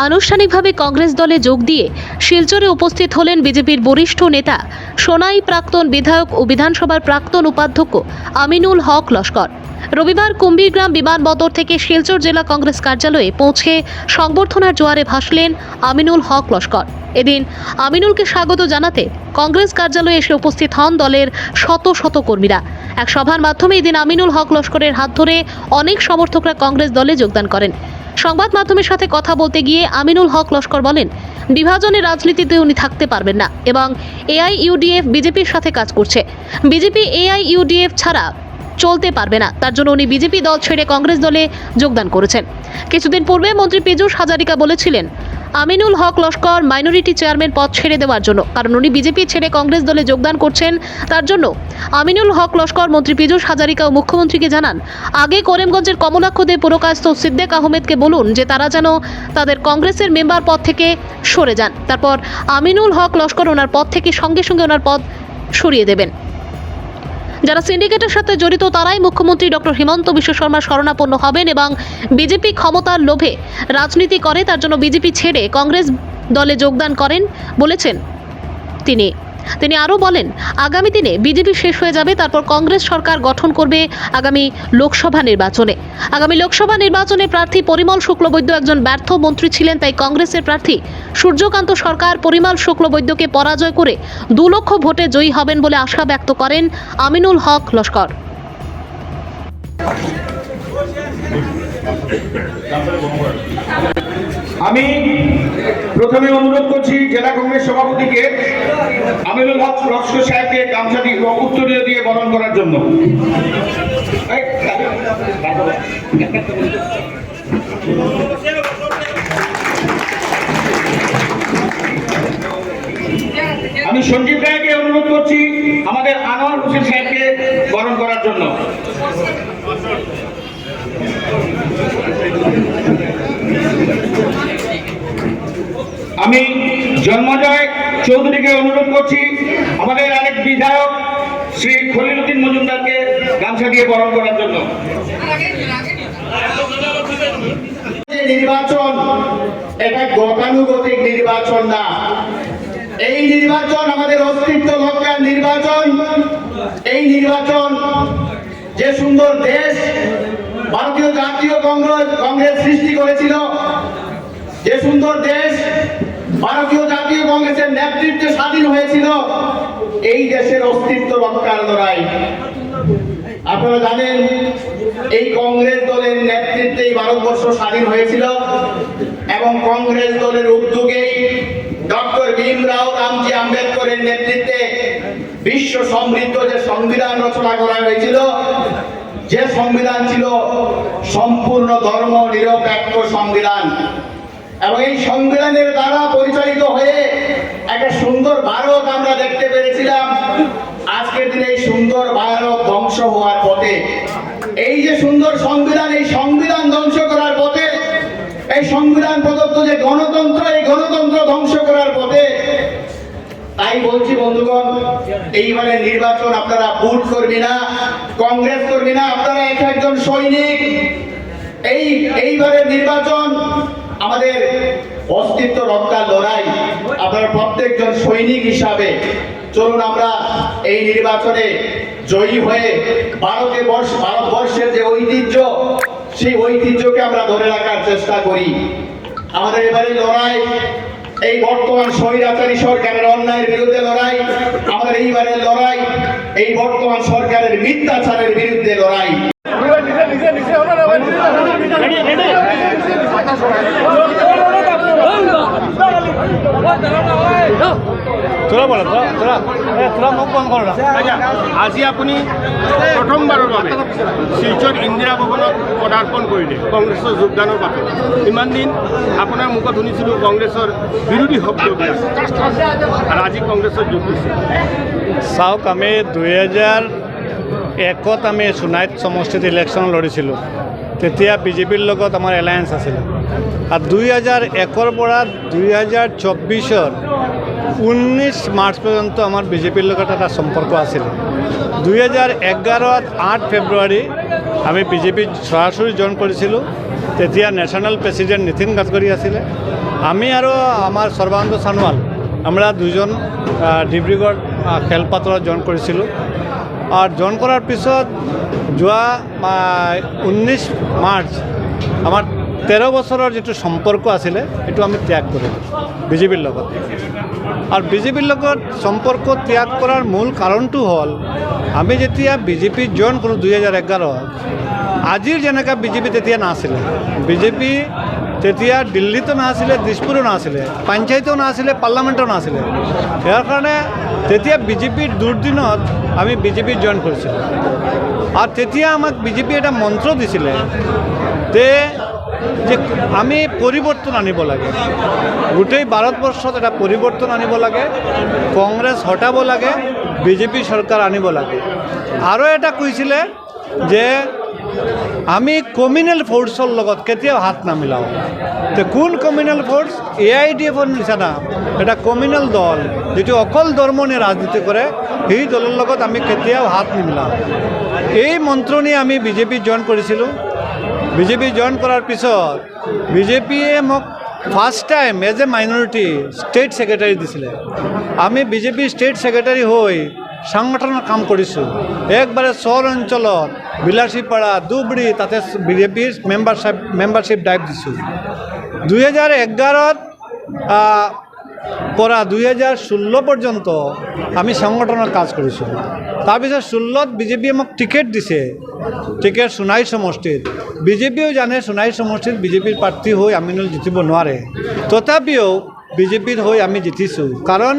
আনুষ্ঠানিকভাবে কংগ্রেস দলে যোগ দিয়ে শিলচরে উপস্থিত হলেন বিজেপির বরিষ্ঠ নেতা সোনাই প্রাক্তন বিধায়ক ও বিধানসভার প্রাক্তন উপাধ্যক্ষ আমিনুল হক লস্কর। রবিবার কুম্ভীরগ্রাম বিমানবন্দর থেকে শিলচর জেলা কংগ্রেস কার্যালয়ে পৌঁছে সংবর্ধনার জোয়ারে ভাসলেন আমিনুল হক লস্কর। এদিন আমিনুলকে স্বাগত জানাতে কংগ্রেস কার্যালয়ে এসে উপস্থিত হন দলের শত শত কর্মীরা। এক সভার মাধ্যমে এদিন আমিনুল হক লস্করের হাত ধরে অনেক সমর্থকরা কংগ্রেস দলে যোগদান করেন। সংবাদ মাধ্যমের সাথে কথা বলতে গিয়ে আমিনুল হক লস্কর বলেন, বিভাজনের রাজনীতিতে উনি থাকতে পারবেন না এবং এআইইউডিএফ বিজেপির সাথে কাজ করছে। বিজেপি এআইইউডিএফ ছাড়া চলতে পারবে না, তার জন্য উনি বিজেপি দল ছেড়ে কংগ্রেস দলে যোগদান করেছেন। কিছুদিন পূর্বে মন্ত্রী পীযূষ হাজারিকা বলেছিলেন আমিনুল হক লস্কর মাইনরিটি চেয়ারম্যান পদ ছেড়ে দেওয়ার জন্য, কারণ উনি বিজেপি ছেড়ে কংগ্রেস দলে যোগদান করছেন। তার জন্য আমিনুল হক লস্কর মন্ত্রী পীযূষ হাজারিকা ও মুখ্যমন্ত্রীকে জানান, আগে করিমগঞ্জের কমলাক্ষদে পুরকায়স্থ সিদ্দিক আহমেদকে বলুন যে তারা যেন তাদের কংগ্রেসের মেম্বার পদ থেকে সরে যান। তারপর আমিনুল হক লস্কর ওনার পদ থেকে সঙ্গে সঙ্গে ওনার পদ সরিয়ে দেবেন। যারা সিন্ডিকেটের সাথে জড়িত তারাই মুখ্যমন্ত্রী ডক্টর হিমন্ত বিশ্ব শর্মার শরণাপন্ন হবেন এবং বিজেপি ক্ষমতার লোভে রাজনীতি করে, তার জন্য বিজেপি ছেড়ে কংগ্রেস দলে যোগদান করেন বলেছেন তিনি আরও বলেন, আগামী দিনে বিজেপি শেষ হয়ে যাবে, তারপর কংগ্রেস সরকার গঠন করবে আগামী লোকসভা নির্বাচনে প্রার্থী পরিমল শুক্লবৈদ্য একজন ব্যর্থ মন্ত্রী ছিলেন, তাই কংগ্রেসের প্রার্থী সূর্যকান্ত সরকার পরিমল শুক্লবৈদ্যকে পরাজয় করে 2 লক্ষ ভোটে জয়ী হবেন বলে আশা ব্যক্ত করেন আমিনুল হক লস্কর। আমি প্রথমে অনুরোধ করছি জেলা কংগ্রেস সভাপতিকে আমিনুল হক লস্কর সাহেবকে গামছা দিয়ে উত্তরীয় দিয়ে বরণ করার জন্য। আমি সঞ্জীব রায়কে অনুরোধ করছি আমাদের আনোয়ার হোসেন সাহেবকে বরণ করার জন্য। আমি জন্মজয় চৌধুরীকে অনুরোধ করছি আমাদের আরেক বিধায়ক শ্রী খলিলুদ্দিন মজুমদারকে গামছা দিয়ে বরণ করার জন্য। নির্বাচন এটা গতানুগতিক নির্বাচন না, এই নির্বাচন আমাদের অস্তিত্ব রক্ষার নির্বাচন। এই নির্বাচন যে সুন্দর দেশ ভারতীয় জাতীয় কংগ্রেস সৃষ্টি করেছিল, যে সুন্দর দেশ ভারতীয় জাতীয় কংগ্রেসের নেতৃত্বে স্বাধীন হয়েছিল, এই দেশের অস্তিত্ব রক্ষার লড়াই। আপনারা জানেন এই কংগ্রেস দলের নেতৃত্বেই ভারতবর্ষ স্বাধীন হয়েছিল এবং কংগ্রেস দলের উদ্যোগেই ডক্টর ভীমরাও রামজি আম্বেদকরের নেতৃত্বে বিশ্ব সমৃদ্ধ যে সংবিধান রচনা করা হয়েছিল, যে সংবিধান ছিল সম্পূর্ণ ধর্ম নিরপেক্ষ সংবিধান, এবং এই সংবিধানের দ্বারা পরিচালিত হয়ে একটা সুন্দর ভারত আমরা দেখতে পেরেছিলাম। আজকের দিনে এই সুন্দর ভারত ধ্বংস হওয়ার পথে, এই যে সুন্দর সংবিধান, এই সংবিধান ধ্বংস করার পথে, এই সংবিধান প্রদত্ত যে গণতন্ত্র, এই গণতন্ত্র ধ্বংস করার পথে। তাই বলছি বন্ধুগণ, এইবারে নির্বাচন আপনারা ভোট করবি না, কংগ্রেস করবি না, আপনারা একজন সৈনিক। এইবারে নির্বাচন আমাদের অস্তিত্ব রক্ষার লড়াই। আপনারা প্রত্যেকজন সৈনিক হিসাবে চলুন আমরা এই নির্বাচনে জয়ী হয়ে ভারতবর্ষের যে ঐতিহ্য, সেই ঐতিহ্যকে আমরা ধরে রাখার চেষ্টা করি। আমাদের এবারে লড়াই এই বর্তমান স্বৈরাচারী সরকারের অন্যায়ের বিরুদ্ধে লড়াই, আমাদের এইবারের লড়াই এই বর্তমান সরকারের মিথ্যাচারের বিরুদ্ধে লড়াই। আজি আপুনি প্ৰথমবাৰৰ বাবে শিলচৰ ইন্দিৰা ভৱনত পদাৰ্পণ কৰিলে কংগ্ৰেছৰ যোগদানৰ বাবে। ইমান দিন আপোনাৰ মুখত শুনিছিলোঁ কংগ্ৰেছৰ বিৰোধী শব্দবিলাক, আৰু আজি কংগ্ৰেছত যোগ দিছে। চাওক, আমি 2001ত আমি সোনাইত সমষ্টিত ইলেকশ্যন লৰিছিলোঁ। তেতিয়া বিজেপিৰ লগত আমাৰ এলায়েন্স আছিলে, আৰু 2001ৰ পৰা 2024 19 মাৰ্চ পৰ্যন্ত আমাৰ বিজেপিৰ লগত এটা সম্পৰ্ক আছিল। 2011ত 8 ফেব্ৰুৱাৰী আমি বিজেপি সরাসরি জইন কৰিছিলোঁ। তেতিয়া নেশ্যনেল প্ৰেচিডেণ্ট নীতিন গাডকাৰী আছিলে। আমি আৰু আমাৰ সৰ্বানন্দ সোণোৱাল আমরা দুজন ডিব্ৰুগড় খেলপাত্ৰত জইন কৰিছিলোঁ। আৰু জইন কৰাৰ পিছত যোৱা 19 মাৰ্চ আমাৰ 13 বছৰৰ যিটো সম্পৰ্ক আছিলে সেইটো আমি ত্যাগ কৰিলোঁ বিজেপিৰ লগত। আৰু বিজেপিৰ লগত সম্পৰ্ক ত্যাগ কৰাৰ মূল কাৰণটো হ'ল আমি যেতিয়া বিজেপি জইন কৰোঁ 2011 আজিৰ যেনেকৈ বিজেপি তেতিয়া নাছিলে। বিজেপি তেতিয়া দিল্লীতো নাছিলে, দিছপুৰো নাছিলে, পঞ্চায়তো নাছিলে, পাৰ্লামেণ্টো নাছিলে। ইয়াৰ কাৰণে তেতিয়া বিজেপিৰ দুৰ্দিনত আমি বিজেপি জইন কৰিছিলোঁ। আৰু তেতিয়া আমাক বিজেপি এটা মন্ত্ৰ দিছিলে যে আমি পৰিৱৰ্তন আনিব লাগে, গোটেই ভাৰতবৰ্ষত এটা পৰিৱৰ্তন আনিব লাগে, কংগ্ৰেছ হটাব লাগে, বিজেপি চৰকাৰ আনিব লাগে। আৰু এটা কৈছিলে যে আমি কমিউনেল ফ'ৰ্চৰ লগত কেতিয়াও হাত নামিলাওঁ। তো কোন কমিউনেল ফ'ৰ্চ? AIDFৰ নিচিনা এটা কমিউনেল দল যিটো অকল ধৰ্ম নিয়ে ৰাজনীতি কৰে, সেই দলৰ লগত আমি কেতিয়াও হাত নিমিলাওঁ। এই মন্ত্ৰ নিয়ে আমি বিজেপি জইন কৰিছিলোঁ। বিজেপি জইন কৰাৰ পিছত বিজেপিয়ে মোক first time as a minority state secretary দিছিলে। আমি বিজেপি ষ্টেট ছেক্ৰেটাৰী হৈ সংগঠনৰ কাম কৰিছোঁ। একবাৰে চহৰ অঞ্চলত বিলাসীপাৰা, ধুবুৰী তাতে বিজেপিৰ মেম্বাৰশ্বিপ ড্ৰাইভ দিছোঁ। 2011 পৰা 2016 পৰ্যন্ত আমি সংগঠনৰ কাজ কৰিছোঁ। তাৰপিছত 16 বিজেপিয়ে মোক টিকেট দিছে, টিকেট সোণাই সমষ্টিত। বিজেপিও জানে সোণাই সমষ্টিত বিজেপিৰ প্ৰাৰ্থী হৈ আমিনুল জিতিব নোৱাৰে, তথাপিও বিজেপিৰ হৈ আমি জিতিছোঁ। কাৰণ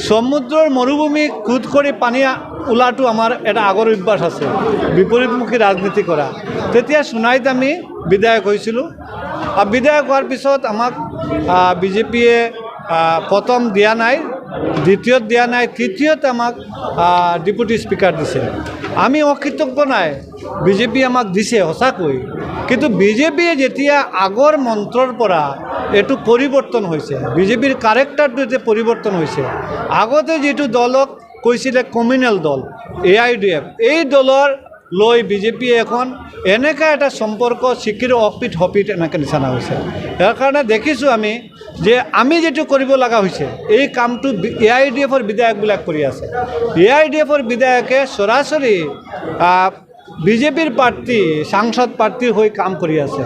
সমুদ্ৰৰ মৰুভূমি খোদ কৰি পানী ওলাটো আমাৰ এটা আগৰ অভ্যাস আছে, বিপৰীতমুখী ৰাজনীতি কৰা। তেতিয়া সোণাইত আমি বিধায়ক হৈছিলোঁ। আৰু বিধায়ক হোৱাৰ পিছত আমাক বিজেপিয়ে প্ৰথম দিয়া নাই, দ্বিতীয়ত দিয়া নাই, তৃতীয়ত আমাক ডেপুটি স্পীকাৰ দিছে। আমি অকৃতজ্ঞ নাই, বিজেপি আমাক দিছে সঁচাকৈ। কিন্তু বিজেপিয়ে যেতিয়া আগৰ মন্ত্ৰৰ পৰা এইটো পৰিৱৰ্তন হৈছে, বিজেপিৰ কাৰেক্টাৰটো এতিয়া পৰিৱৰ্তন হৈছে। আগতে যিটো দলক কৈছিলে কমিউনেল দল AIDF, এই দলৰ লৈ বিজেপিয়ে এখন এনেকুৱা এটা সম্পৰ্ক চিকিৰ অপিট হপিট এনেকৈ নিচিনা হৈছে। ইয়াৰ কাৰণে দেখিছোঁ আমি যে আমি যিটো কৰিব লগা হৈছে এই কামটো AIDFৰ বিধায়কবিলাক কৰি আছে। AIDFৰ বিধায়কে সৰাসৰি বিজেপিৰ প্ৰাৰ্থী সাংসদ প্ৰাৰ্থীৰ হৈ কাম কৰি আছে।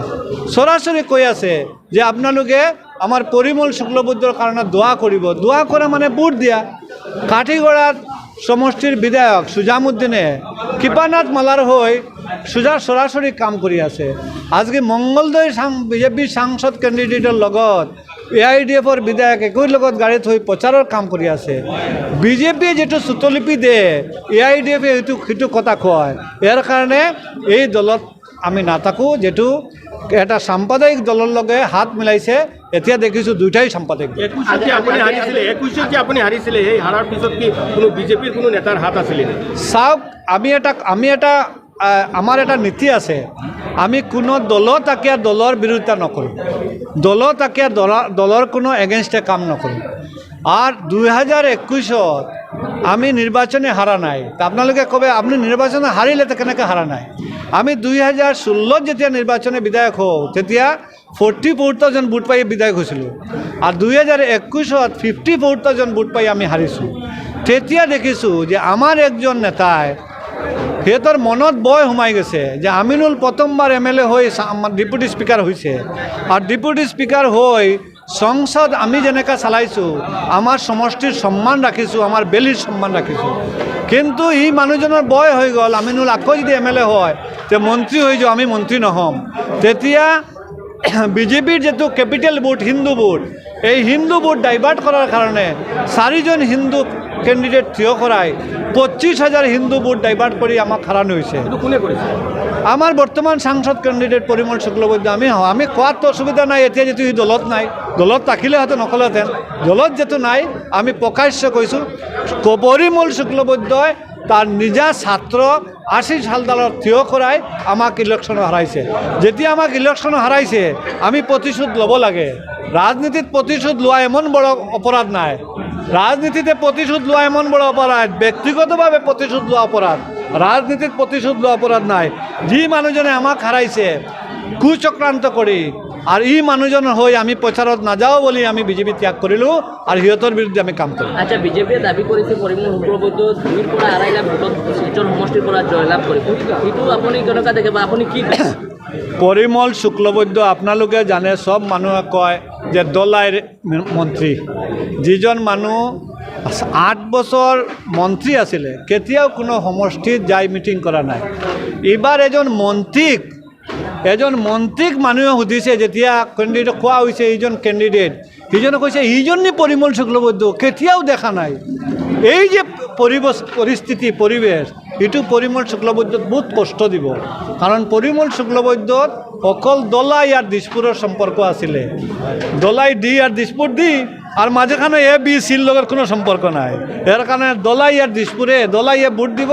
সৰাসৰি কৈ আছে যে আপোনালোকে আমাৰ পৰিমল শুক্লবৈদ্যৰ কাৰণে দোৱা কৰিব। দোৱা কৰা মানে ভোট দিয়া। কাঠিগড়াত সমষ্টিৰ বিধায়ক সুজামুদ্দিনে কৃপানাথ মালাৰ হৈ সরাসরি কাম কৰি আছে। আজকে মঙ্গলদৈ বিজেপিৰ সাংসদ কেণ্ডিডেটৰ লগত AIDFৰ বিধায়ক একোৰ লগত গাড়ীত হৈ প্ৰচাৰৰ কাম কৰি আছে। বিজেপিয়ে যেটো সুতলিপি দিয়ে AIDFে সেইটো কথা কয়। ইয়াৰ কাৰণে এই দলত আমি নাথাকোঁ, যেটো এটা সাম্প্ৰদায়িক দলৰ লগে হাত মিলাইছে। এতিয়া দেখিছোঁ দুইটাই সাম্প্ৰদায়িক। 21 আপুনি হাৰিছিলে, এই হাৰাৰ পিছত কি কোনো বিজেপিৰ কোনো নেতাৰ হাত আছিলে? চাওক, আমাৰ এটা নীতি আছে, আমি কোনো দলতাকীয়া দলৰ বিৰোধিতা নকৰোঁ, দলতাকীয়া দলৰ কোনো এগেইনষ্টে কাম নকৰোঁ। আর 2021 আমি নির্বাচনে হারা নাই। তা আপনাদের কবে আপনি নির্বাচনে হারিলে তো কেনেকৈ হারা নাই? আমি 2016 যেতিয়া নির্বাচনে বিধায়ক হওঁ তেতিয়া 44,000 ভোট পাই বিধায়ক হৈছিলোঁ। আর 2021 54,000 ভোট পাই আমি হাৰিছোঁ। তেতিয়া দেখিছোঁ যে আমাৰ একজন নেতাই সিহঁতৰ মনত বয় সোমাই গৈছে যে আমিনুল প্ৰথমবাৰ MLA হৈ ডেপুটি স্পিকাৰ হৈছে। আৰু ডেপুটি স্পিকাৰ হৈ সংসদ আমি যেনেকৈ চালাইছোঁ, আমাৰ সমষ্টিৰ সন্মান ৰাখিছোঁ, আমাৰ বেলিৰ সন্মান ৰাখিছোঁ। কিন্তু এই মানুহজনৰ বয় হৈ গ'ল, আমিনুল আকৌ যদি MLA হয় তে মন্ত্ৰী হৈ যাওঁ, আমি মন্ত্ৰী নহ'ম। তেতিয়া বিজেপিৰ যেটো কেপিটেল ভোট হিন্দু ভোট, এই হিন্দু ভোট ডাইভাৰ্ট কৰাৰ কাৰণে 4জন হিন্দু কেণ্ডিডেট থিয় কৰাই 25,000 হিন্দু ভোট ডাইভাৰ্ট কৰি আমাক হাৰানো হৈছে। কোনে কৰিছে? আমাৰ বৰ্তমান সাংসদ কেণ্ডিডেট পৰিমল শুক্লবৈদ্য। আমি কোৱাত অসুবিধা নাই, এতিয়া যেটো সি দলত নাই, দলত থাকিলে হয়তো নকলেহেঁতেন। দলত যেটো নাই আমি প্ৰকাশ্য কৈছোঁ, পৰিমল শুক্লবৈদ্যই তাৰ নিজা ছাত্ৰ আশীষ হালদাৰক থিয় কৰাই আমাক ইলেকশ্যনত হাৰাইছে। যেতিয়া আমাক ইলেকশ্যনত হাৰাইছে আমি প্ৰতিশোধ ল'ব লাগে। ৰাজনীতিত প্ৰতিশোধ লোৱা এমন বড় অপৰাধ নাই। রাজনীতিতে প্রতিশোধ লওয়া এমন বড় অপরাধ, ব্যক্তিগতভাবে প্রতিশোধ লওয়া অপরাধ। রাজনীতিত প্রতিশোধ লোৱা অপরাধ নাই। যি মানুহজনে আমাক হারাইছে কুচক্রান্ত কৰি আর ই মানুহজনের হয়ে আমি প্রচারত নাযাও বলে আমি বিজেপি ত্যাগ করিলোঁ আর সিহঁতৰ বিরুদ্ধে আমি কাম করিম। আচ্ছা, বিজেপিয়ে দাবী কৰিছে পৰিমল শুক্লবৈদ্য 2ৰ পৰা 2.5 লাখ ভোটত শিলচৰ সমষ্টিৰ পৰা জয়লাভ কৰিব। সেইটো আপুনি কেনেকুৱা দেখে বা আপুনি কি কয়? পৰিমল শুক্লবৈদ্য আপোনালোকে জানে, সব মানুহে কয় যে দলাইৰ মন্ত্ৰী, যিজন মানুহ 8 বছৰ মন্ত্ৰী আছিলে কেতিয়াও কোনো সমষ্টিত যাই মিটিং কৰা নাই। এইবাৰ এজন মন্ত্ৰীক মানুহে সুধিছে, যেতিয়া কেণ্ডিডেট কোৱা হৈছে এইজন কেণ্ডিডেট, সিজনে কৈছে ইজনী পৰিমল শুক্লবৈদ্য কেতিয়াও দেখা নাই। এই যে পৰিৱেশ এইটো পৰিমল শুক্লবৈদ্যত বহুত কষ্ট দিব, কাৰণ পৰিমল শুক্লবৈদ্যত অকল দলাই আর দিশপুরের সম্পর্ক আছিলে। দলাই ডি আর দিশপুর ডি আর মাঝখানে এ বি সির লগের কোনো সম্পর্ক নাই। এর কারণে দলাই আর দিশপুরে দলাইয়ে ভোট দিব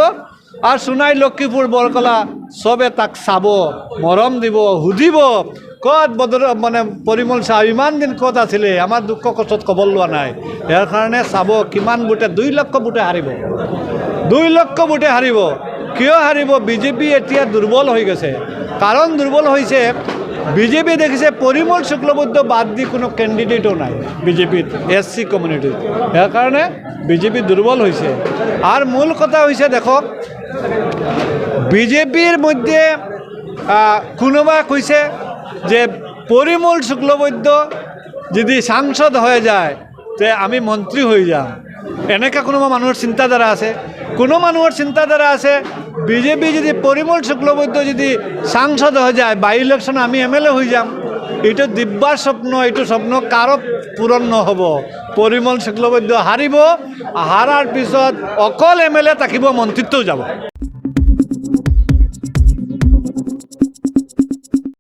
আর সোনাই লক্ষ্মীপুর বৰকলা সবে তাক চাব, মৰম দিব, সুধিব ক'ত মানে পৰিমল চাহ ইমান দিন ক'ত আছিলে, আমাৰ দুঃখ কষ্টত খবৰ লোৱা নাই। ইয়াৰ কাৰণে চাব কিমান ভোটে 2 লক্ষ ভোটে হাৰিব, 2 লক্ষ ভোটে হাৰিব। কিয় হাৰিব? বিজেপি এতিয়া দুৰ্বল হৈ গৈছে। কাৰণ দুৰ্বল হৈছে, বিজেপি দেখিছে পৰিমল শুক্লবৈদ্য বাদ দি কোনো কেণ্ডিডেটো নাই বিজেপিত SC কমিউনিটিত। ইয়াৰ কাৰণে বিজেপি দুৰ্বল হৈছে। আর মূল কথা হৈছে দেখক, বিজেপির মধ্যে কোনোবা কৈছে যে পৰিমল শুক্লবৈদ্য যদি সাংসদ হয়ে যায় তে আমি মন্ত্রী হয়ে যাম, এনেকা কোনোবা মানুহৰ চিন্তাধারা আছে। কোনো মানুহৰ চিন্তাধারা আছে বিজেপি যদি পৰিমল শুক্লবৈদ্য যদি সাংসদ হয়ে যায়, বাই ইলেকশন আমি MLA হয়ে যাম। এইটো দিব্যাৰ স্বপ্ন, এইটো স্বপ্ন কাৰো পূৰণ নহ'ব। পৰিমল শুক্লবৈদ্য হাৰিব, হাৰাৰ পিছত অকল MLA থাকিব, মন্ত্ৰীত্বও যাব।